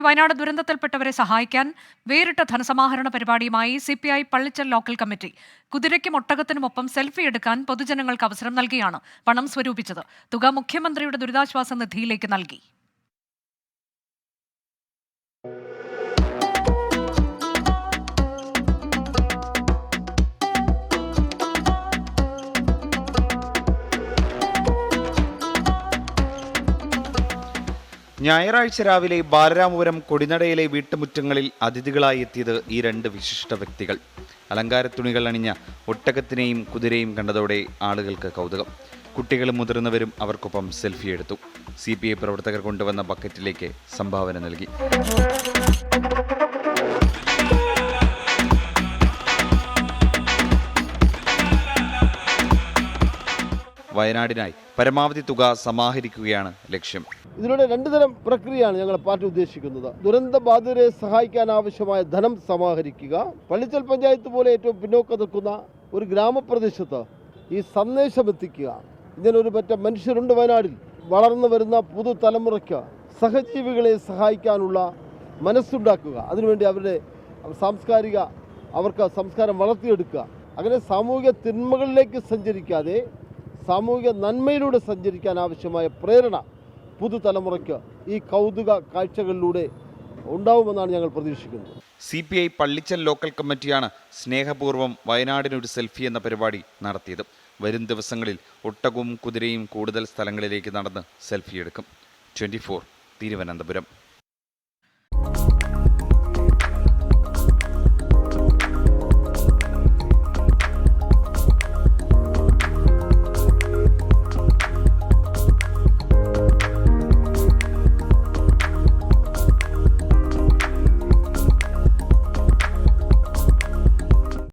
വയനാട് ദുരന്തത്തിൽപ്പെട്ടവരെ സഹായിക്കാൻ വേറിട്ട ധനസമാഹരണ പരിപാടിയുമായി CPI പള്ളിച്ചൽ ലോക്കൽ കമ്മിറ്റി കുതിരയ്ക്കും ഒട്ടകത്തിനുമൊപ്പം സെൽഫി എടുക്കാൻ പൊതുജനങ്ങൾക്ക് അവസരം നൽകിയാണ് പണം സ്വരൂപിച്ചത്. തുക മുഖ്യമന്ത്രിയുടെ ദുരിതാശ്വാസ നിധിയിലേക്ക് നൽകി. ഞായറാഴ്ച രാവിലെ ബാലരാമപുരം കൊടിനടയിലെ വീട്ടുമുറ്റങ്ങളിൽ അതിഥികളായി എത്തിയത് ഈ രണ്ട് വിശിഷ്ട വ്യക്തികൾ. അലങ്കാരത്തുണികൾ അണിഞ്ഞ ഒട്ടകത്തിനെയും കുതിരയും കണ്ടതോടെ ആളുകൾക്ക് കൗതുകം. കുട്ടികളും മുതിർന്നവരും അവർക്കൊപ്പം സെൽഫി എടുത്തു. CPI പ്രവർത്തകർ കൊണ്ടുവന്ന ബക്കറ്റിലേക്ക് സംഭാവന നൽകി. വയനാടിനായി പരമാവധി തുക സമാഹരിക്കുകയാണ് ലക്ഷ്യം. ഇതിലൂടെ രണ്ട് തരം പ്രക്രിയയാണ് ഞങ്ങൾ പാർട്ടി ഉദ്ദേശിക്കുന്നത്. ദുരന്ത ബാധിതരെ സഹായിക്കാൻ ആവശ്യമായ ധനം സമാഹരിക്കുക. പള്ളിച്ചൽ പഞ്ചായത്ത് പോലെ ഏറ്റവും പിന്നോക്കം നിൽക്കുന്ന ഒരു ഗ്രാമപ്രദേശത്ത് ഈ സന്ദേശം എത്തിക്കുക. ഇതിനൊരു പറ്റ മനുഷ്യരുണ്ട് വയനാടിൽ. വളർന്നു വരുന്ന പുതുതലമുറയ്ക്ക് സഹജീവികളെ സഹായിക്കാനുള്ള മനസ്സുണ്ടാക്കുക. അതിനുവേണ്ടി അവർക്ക് സംസ്കാരം വളർത്തിയെടുക്കുക. അങ്ങനെ സാമൂഹിക തിന്മകളിലേക്ക് സഞ്ചരിക്കാതെ സാമൂഹിക നന്മയിലൂടെ സഞ്ചരിക്കാൻ ആവശ്യമായ പ്രേരണ പുതുതലമുറയ്ക്ക് ഈ കൗതുക കാഴ്ചകളിലൂടെ ഉണ്ടാവുമെന്നാണ് ഞങ്ങൾ പ്രതീക്ഷിക്കുന്നത്. CPI പള്ളിച്ചൽ ലോക്കൽ കമ്മിറ്റിയാണ് സ്നേഹപൂർവ്വം വയനാടിനൊരു സെൽഫി എന്ന പരിപാടി നടത്തിയത്. വരും ദിവസങ്ങളിൽ ഒട്ടകവും കുതിരയും കൂടുതൽ സ്ഥലങ്ങളിലേക്ക് നടന്ന് സെൽഫി എടുക്കും. 24 തിരുവനന്തപുരം.